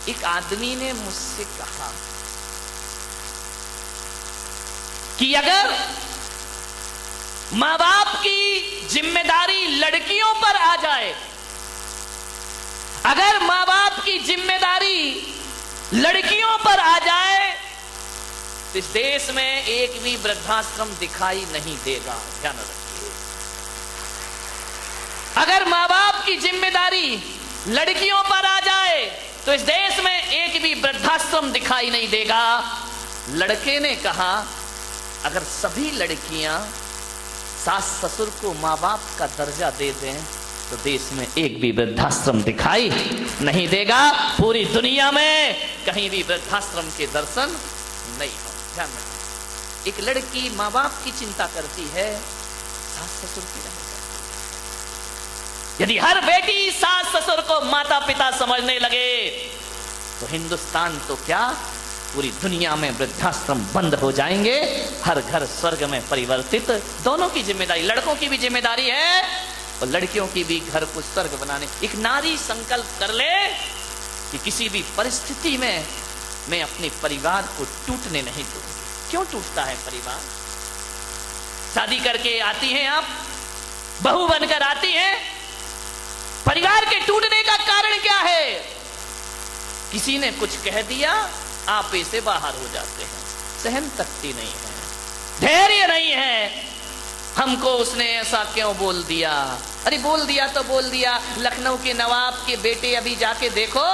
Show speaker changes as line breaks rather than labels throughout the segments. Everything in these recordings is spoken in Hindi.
एक आदमी ने मुझसे कहा कि अगर मां बाप की जिम्मेदारी लड़कियों पर आ जाए, अगर मां बाप की जिम्मेदारी लड़कियों पर आ जाए तो इस देश में एक भी वृद्धाश्रम दिखाई नहीं देगा। ध्यान रखिए, अगर मां बाप की जिम्मेदारी लड़कियों पर आ जाए तो इस देश में एक भी वृद्धाश्रम दिखाई नहीं देगा। लड़के ने कहा अगर सभी लड़कियां सास ससुर को मां बाप का दर्जा दे दें तो देश में एक भी वृद्धाश्रम दिखाई नहीं देगा। पूरी दुनिया में कहीं भी वृद्धाश्रम के दर्शन नहीं हो। ध्यान रखिए, एक लड़की मां बाप की चिंता करती है, सास ससुर की नहीं। यदि हर बेटी सास ससुर को माता पिता समझने लगे तो हिंदुस्तान तो क्या पूरी दुनिया में वृद्धाश्रम बंद हो जाएंगे, हर घर स्वर्ग में परिवर्तित। दोनों की जिम्मेदारी, लड़कों की भी जिम्मेदारी है और लड़कियों की भी घर को स्वर्ग बनाने। एक नारी संकल्प कर ले कि किसी भी परिस्थिति में मैं अपने परिवार को टूटने नहीं दूंगी। क्यों टूटता है परिवार? शादी करके आती हैं आप, बहू बनकर आती हैं, परिवार के टूटने का कारण क्या है? किसी ने कुछ कह दिया, आप ऐसे बाहर हो जाते हैं, सहन शक्ति नहीं है, धैर्य नहीं है। हमको उसने ऐसा क्यों बोल दिया? अरे बोल दिया तो बोल दिया। लखनऊ के नवाब के बेटे अभी जाके देखो,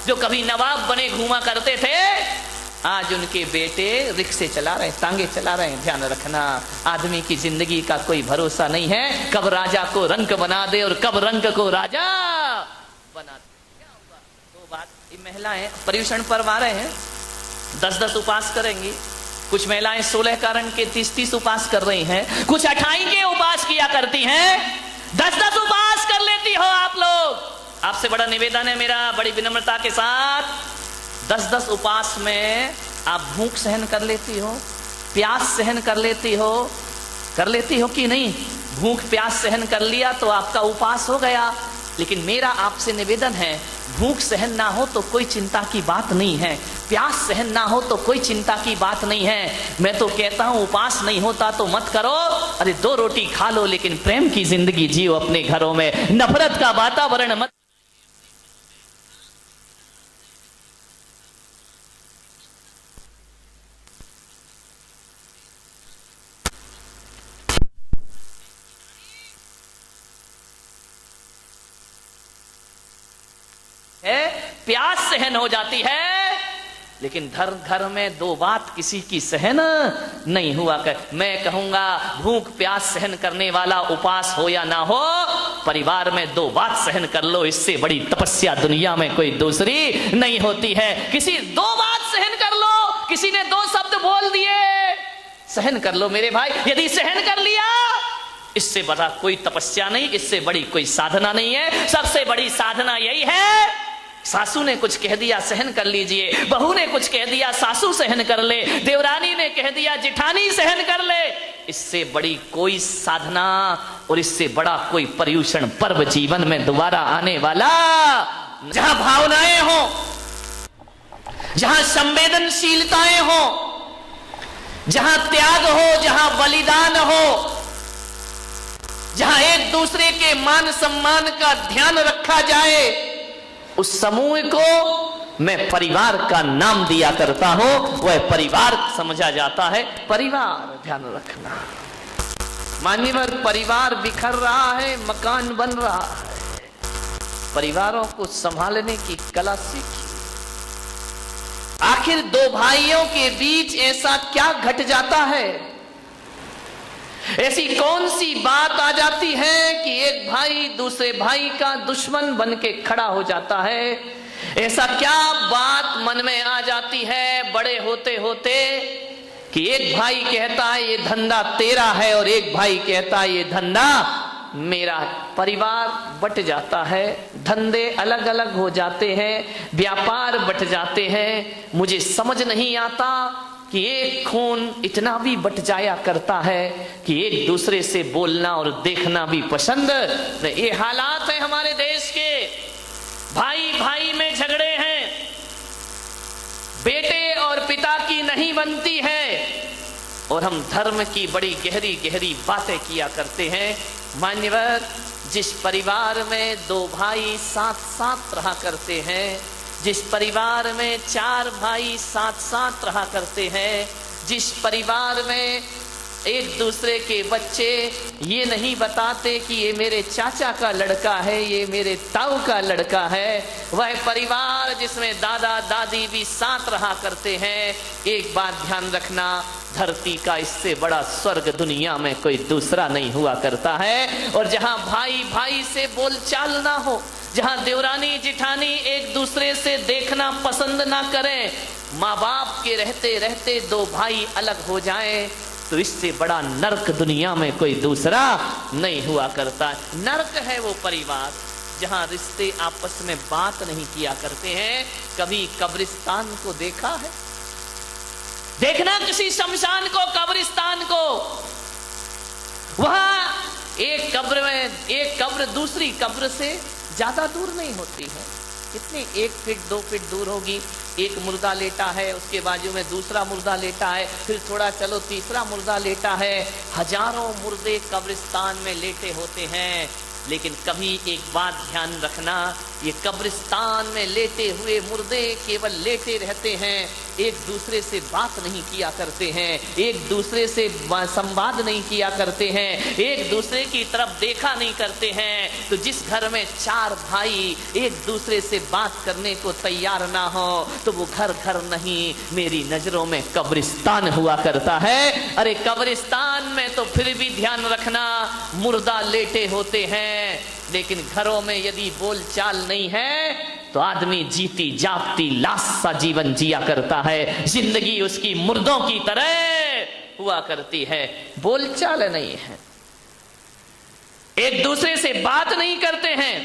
जो कभी नवाब बने घूमा करते थे, आज उनके बेटे रिक्शे चला रहे हैं, तांगे चला रहे हैं। ध्यान रखना, आदमी की जिंदगी का कोई भरोसा नहीं है, कब राजा को रंक बना दे और कब रंक को राजा बना दे। क्या हुआ? दो बात, ये महिलाएं पर्युषण पर्व आ रहे हैं, 10-10 उपवास करेंगी। कुछ महिलाएं 16 कारण के 30-30 उपवास कर रही हैं, कुछ 28 के उपवास किया करती हैं, 10-10 उपवास कर लेती हो आप लोग। आपसे बड़ा निवेदन है मेरा, बड़ी विनम्रता के साथ, 10-10 उपवास में आप भूख सहन कर लेती हो, प्यास सहन कर लेती हो कि नहीं? भूख प्यास सहन कर लिया तो आपका उपवास हो गया। लेकिन मेरा आपसे निवेदन है, भूख सहन ना हो तो कोई चिंता की बात नहीं है, प्यास सहन ना हो तो कोई चिंता की बात नहीं है। मैं तो कहता हूं उपवास नहीं होता तो मत करो, अरे 2 रोटी खा लो लेकिन प्रेम की जिंदगी जियो अपने घरों में, नफरत का वातावरण मत। प्यास सहन हो जाती है, लेकिन घर में 2 बात किसी की सहन नहीं हुआ कर। मैं कहूंगा भूख प्यास सहन करने वाला उपवास हो या ना हो, परिवार में 2 बात सहन कर लो, इससे बड़ी तपस्या दुनिया में कोई दूसरी नहीं होती है। किसी 2 बात सहन कर लो, किसी ने 2 शब्द बोल दिए, सहन कर लो मेरे भाई। यदि सहन कर लिया, इससे बड़ा कोई तपस्या नहीं, इससे बड़ी कोई साधना नहीं है। सबसे बड़ी साधना यही है, सासू ने कुछ कह दिया सहन कर लीजिए, बहू ने कुछ कह दिया सासू सहन कर ले, देवरानी ने कह दिया जिठानी सहन कर ले। इससे बड़ी कोई साधना और इससे बड़ा कोई पर्युषण पर्व जीवन में दोबारा आने वाला। जहां भावनाएं हो, जहां संवेदनशीलताएं हो, जहां त्याग हो, जहां बलिदान हो, जहां एक दूसरे के मान सम्मान का ध्यान रखा जाए, उस समूह को मैं परिवार का नाम दिया करता हूं, वह परिवार समझा जाता है परिवार। ध्यान रखना मान्यवर, परिवार बिखर रहा है, मकान बन रहा है, परिवारों को संभालने की कला सीखी। आखिर 2 भाइयों के बीच ऐसा क्या घट जाता है, ऐसी कौन सी बात आ जाती है कि एक भाई दूसरे भाई का दुश्मन बन के खड़ा हो जाता है? ऐसा क्या बात मन में आ जाती है बड़े होते होते कि एक भाई कहता है ये धंधा तेरा है और एक भाई कहता है ये धंधा मेरा? परिवार बट जाता है, धंधे अलग अलग हो जाते हैं, व्यापार बट जाते हैं। मुझे समझ नहीं आता कि एक खून इतना भी बट जाया करता है कि एक दूसरे से बोलना और देखना भी पसंद। ये हालात है हमारे देश के। भाई भाई में झगड़े हैं, नहीं बनती है और हम धर्म की बड़ी गहरी गहरी बातें किया करते हैं। मान्यवर, जिस परिवार में 2 भाई साथ साथ रहा करते हैं, जिस परिवार में 4 भाई साथ साथ रहा करते हैं, जिस परिवार में एक दूसरे के बच्चे ये नहीं बताते कि ये मेरे चाचा का लड़का है, ये मेरे ताऊ का लड़का है, वह परिवार जिसमें दादा दादी भी साथ रहा करते हैं, एक बात ध्यान रखना, धरती का इससे बड़ा स्वर्ग दुनिया में कोई दूसरा नहीं हुआ करता है। और जहां भाई भाई से बोलचाल ना हो, जहां देवरानी जिठानी एक दूसरे से देखना पसंद ना करें, माँ बाप के रहते रहते 2 भाई अलग हो जाएं, तो इससे बड़ा नरक दुनिया में कोई दूसरा नहीं हुआ करता। नरक है वो परिवार जहां रिश्ते आपस में बात नहीं किया करते हैं। कभी कब्रिस्तान को देखा है? देखना किसी शमशान को, कब्रिस्तान को, वहां एक कब्र में एक कब्र दूसरी कब्र से ज्यादा दूर नहीं होती है। कितनी 1 फीट 2 फीट दूर होगी। एक मुर्दा लेटा है, उसके बाजू में दूसरा मुर्दा लेटा है, फिर थोड़ा चलो तीसरा मुर्दा लेटा है। हजारों मुर्दे कब्रिस्तान में लेटे होते हैं, लेकिन कभी एक बात ध्यान रखना, ये कब्रिस्तान में लेटे हुए मुर्दे केवल लेटे रहते हैं, एक दूसरे से बात नहीं किया करते हैं, एक दूसरे से संवाद नहीं किया करते हैं, एक दूसरे की तरफ देखा नहीं करते हैं। तो जिस घर में 4 भाई एक दूसरे से बात करने को तैयार ना हो, तो वो घर घर नहीं, मेरी नजरों में कब्रिस्तान हुआ करता है। अरे कब्रिस्तान में तो फिर भी ध्यान रखना, मुर्दा लेटे होते हैं, लेकिन घरों में यदि बोलचाल नहीं है तो आदमी जीती जागती लाश सा जीवन जिया करता है। जिंदगी उसकी मुर्दों की तरह हुआ करती है, बोलचाल नहीं है, एक दूसरे से बात नहीं करते हैं।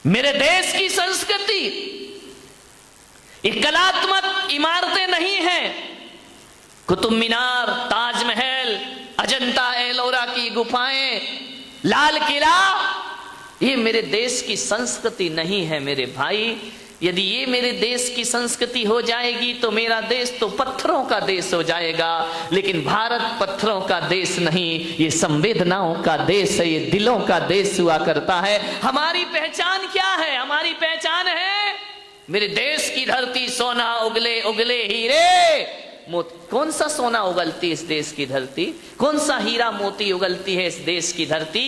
मेरे देश की संस्कृति ये कलात्मक इमारतें नहीं हैं, कुतुब मीनार, ताजमहल, अजंता एलोरा की गुफाएं, लाल किला, ये मेरे देश की संस्कृति नहीं है मेरे भाई। यदि ये मेरे देश की संस्कृति हो जाएगी तो मेरा देश तो पत्थरों का देश हो जाएगा। लेकिन भारत पत्थरों का देश नहीं, ये संवेदनाओं का देश है, ये दिलों का देश हुआ करता है। हमारी पहचान क्या है? हमारी पहचान है मेरे देश की धरती सोना उगले उगले हीरे मोती। कौन सा सोना उगलती इस देश की धरती? कौन सा हीरा मोती उगलती है इस देश की धरती?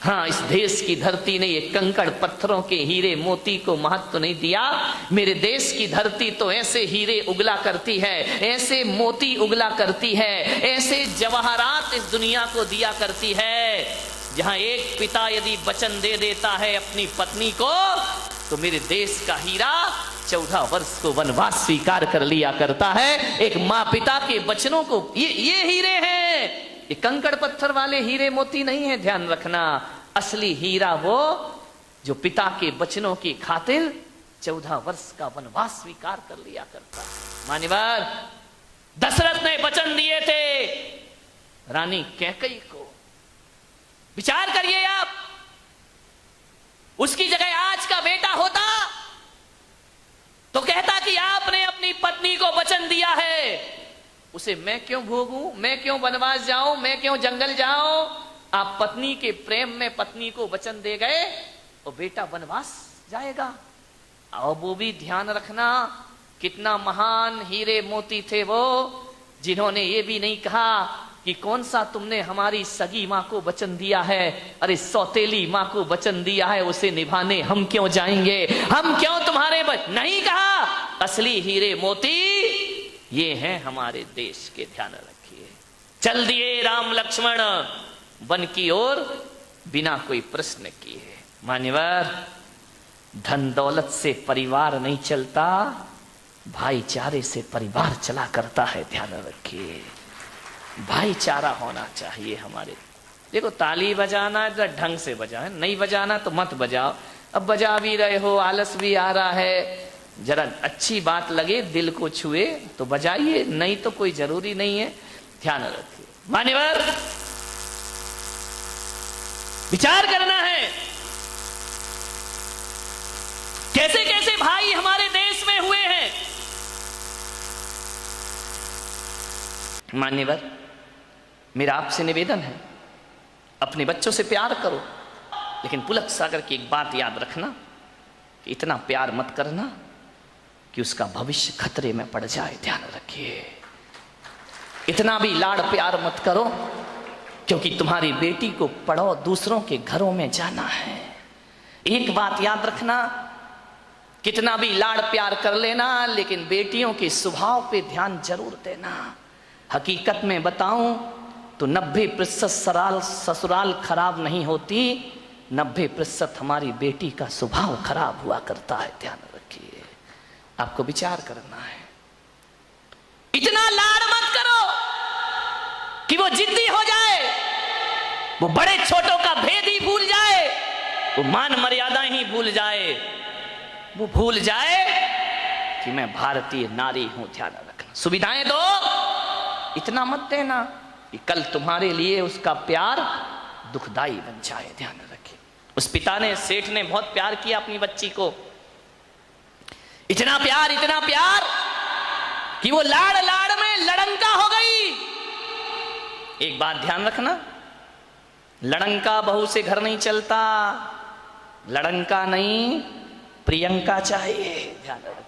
हाँ, इस देश की धरती ने ये कंकड़ पत्थरों के हीरे मोती को महत्व नहीं दिया। मेरे देश की धरती तो ऐसे हीरे उगला करती है, ऐसे मोती उगला करती है, ऐसे जवाहरात इस दुनिया को दिया करती है। जहां एक पिता यदि वचन दे देता है अपनी पत्नी को, तो मेरे देश का हीरा 14 वर्ष को वनवास स्वीकार कर लिया करता है। एक माँ पिता के वचनों को, ये हीरे हैं, ये कंकड़ पत्थर वाले हीरे मोती नहीं है। ध्यान रखना, असली हीरा वो जो पिता के वचनों की खातिर 14 वर्ष का वनवास स्वीकार कर लिया करता है। मान्यवर, दशरथ ने वचन दिए थे रानी कैकेयी को। विचार करिए आप, उसकी जगह आज का बेटा होता तो कहता कि आपने अपनी पत्नी को वचन दिया है, उसे मैं क्यों भोगूं, मैं क्यों वनवास जाऊं, मैं क्यों जंगल जाऊं। आप पत्नी के प्रेम में पत्नी को वचन दे गए और बेटा वनवास जाएगा। और वो भी ध्यान रखना, कितना महान हीरे मोती थे वो, जिन्होंने ये भी नहीं कहा कि कौन सा तुमने हमारी सगी माँ को वचन दिया है, अरे सौतेली माँ को वचन दिया है, उसे निभाने हम क्यों जाएंगे, हम क्यों तुम्हारे नहीं कहा। असली हीरे मोती ये हैं हमारे देश के, ध्यान रखिए। चल दिए राम लक्ष्मण वन की ओर बिना कोई प्रश्न किए। मान्यवर, धन दौलत से परिवार नहीं चलता, भाईचारे से परिवार चला करता है। ध्यान रखिए, भाईचारा होना चाहिए हमारे। देखो, ताली बजाना ढंग से बजाए, नहीं बजाना तो मत बजाओ। अब बजा भी रहे हो, आलस भी आ रहा है, जरा अच्छी बात लगे, दिल को छुए तो बजाइए, नहीं तो कोई जरूरी नहीं है। ध्यान रखिए मान्यवर, विचार करना है कैसे कैसे भाई हमारे देश में हुए हैं। मान्यवर, मेरा आपसे निवेदन है, अपने बच्चों से प्यार करो, लेकिन पुलक सागर की एक बात याद रखना कि इतना प्यार मत करना कि उसका भविष्य खतरे में पड़ जाए। ध्यान रखिए, इतना भी लाड़ प्यार मत करो, क्योंकि तुम्हारी बेटी को पढ़ो, दूसरों के घरों में जाना है। एक बात याद रखना, कितना भी लाड़ प्यार कर लेना, लेकिन बेटियों के स्वभाव पे ध्यान जरूर देना। हकीकत में बताऊं तो 90% ससुराल खराब नहीं होती, 90% हमारी बेटी का स्वभाव खराब हुआ करता है। ध्यान रखिए, आपको विचार करना है। इतना लाड़ मत करो कि वो जिद्दी हो जाए, वो बड़े छोटों का भेद ही भूल जाए, वो मान मर्यादा ही भूल जाए, वो भूल जाए कि मैं भारतीय नारी हूं। ध्यान रखना, सुविधाएं दो, इतना मत देना कि कल तुम्हारे लिए उसका प्यार दुखदाई बन जाए। ध्यान रखिए, उस पिता ने, सेठ ने बहुत प्यार किया अपनी बच्ची को, इतना प्यार कि वो लाड़ लाड़ में लड़ंका हो गई। एक बात ध्यान रखना, लड़ंका बहू से घर नहीं चलता, लड़ंका नहीं प्रियंका चाहिए। ध्यान रखना।